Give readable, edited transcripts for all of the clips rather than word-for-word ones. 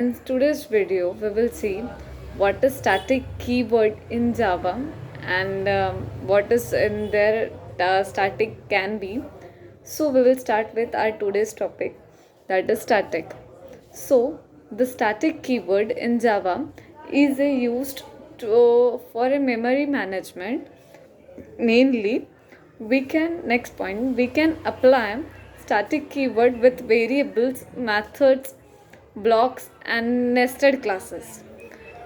In today's video, we will see what is static keyword in Java and what is in their static can be. So we will start with our today's topic, that is static. So the static keyword in Java is used for a memory management. Mainly, we can apply static keyword with variables, methods, blocks and nested classes.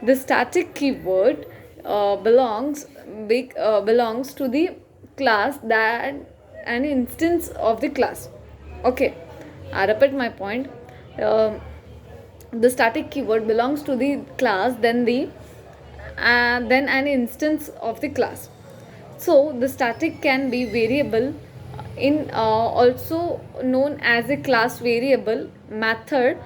The static keyword belongs to the class that an instance of the class. Okay, I repeat my point. Um the static keyword belongs to the class, then an instance of the class. So the static can be variable in also known as a class variable, method,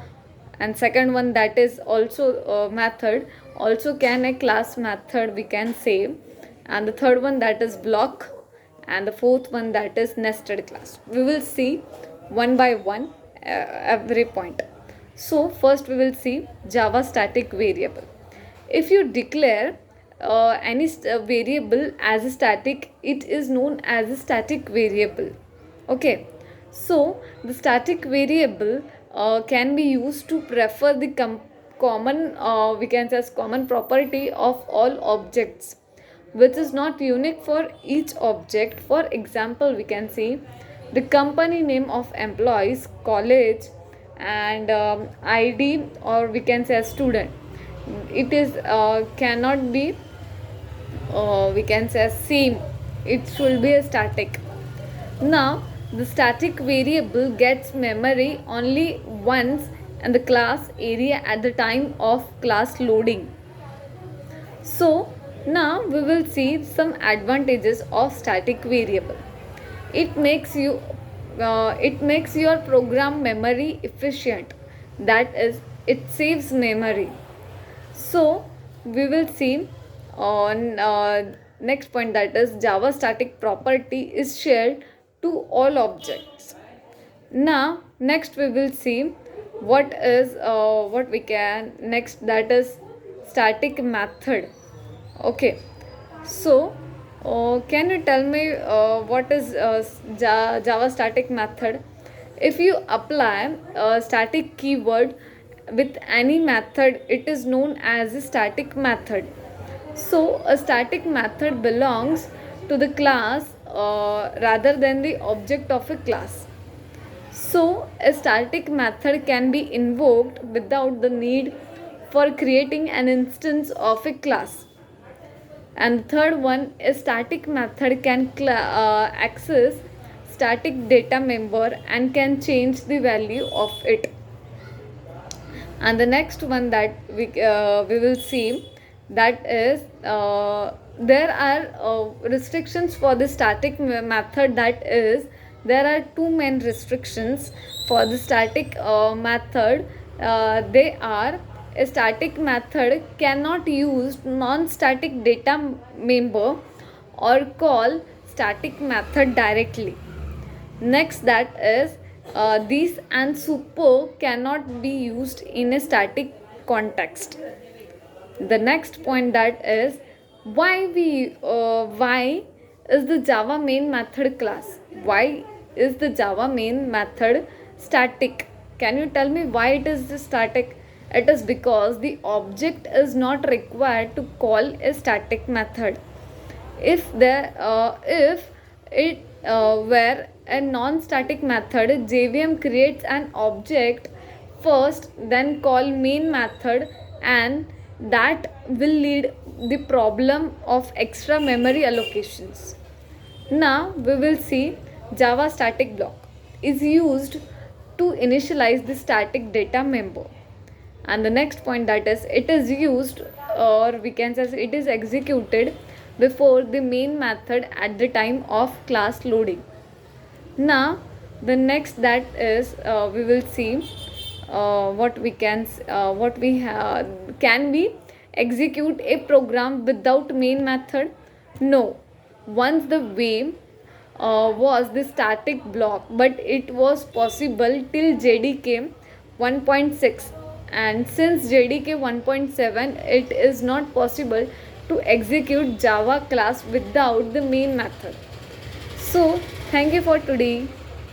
and second one that is also method, also can a class method we can say, and the third one that is block, and the fourth one that is nested class. We will see one by one every point. So first we will see Java static variable. If you declare any variable as a static, it is known as a static variable. Okay, so the static variable can be used to prefer the common, we can say as common property of all objects, which is not unique for each object. For example, we can see the company name of employees, college, and ID, or we can say a student. It is cannot be, we can say same. It should be a static. Now the static variable gets memory only once and the class area at the time of class loading. So now we will see some advantages of static variable. It makes you it makes your program memory efficient. That is, it saves memory. So we will see on next point, that is Java static property is shared to all objects. Now next we will see what we can next, that is static method. Okay, so can you tell me what is Java static method? If you apply a static keyword with any method, it is known as a static method. So a static method belongs to the class rather than the object of a class. So a static method can be invoked without the need for creating an instance of a class. And the third one, a static method can access static data member and can change the value of it. And the next one that we will see, that is there are restrictions for the static method. That is, there are two main restrictions for the static method. They are, a static method cannot use non-static data member or call static method directly. Next, that is these and super cannot be used in a static context. The next point, that is why is the Java main method class? Why is the Java main method static? Can you tell me why it is the static? It is because the object is not required to call a static method. If it were a non-static method, JVM creates an object first, then call main method, and that will lead the problem of extra memory allocations. Now we will see Java static block is used to initialize the static data member. And the next point, that is, it is used, or we can say it is executed before the main method at the time of class loading. Now the next, that is we will see what we have. Can we execute a program without main method? No. Once the way was the static block, but it was possible till JDK 1.6. and since JDK 1.7 it is not possible to execute Java class without the main method. So thank you for today.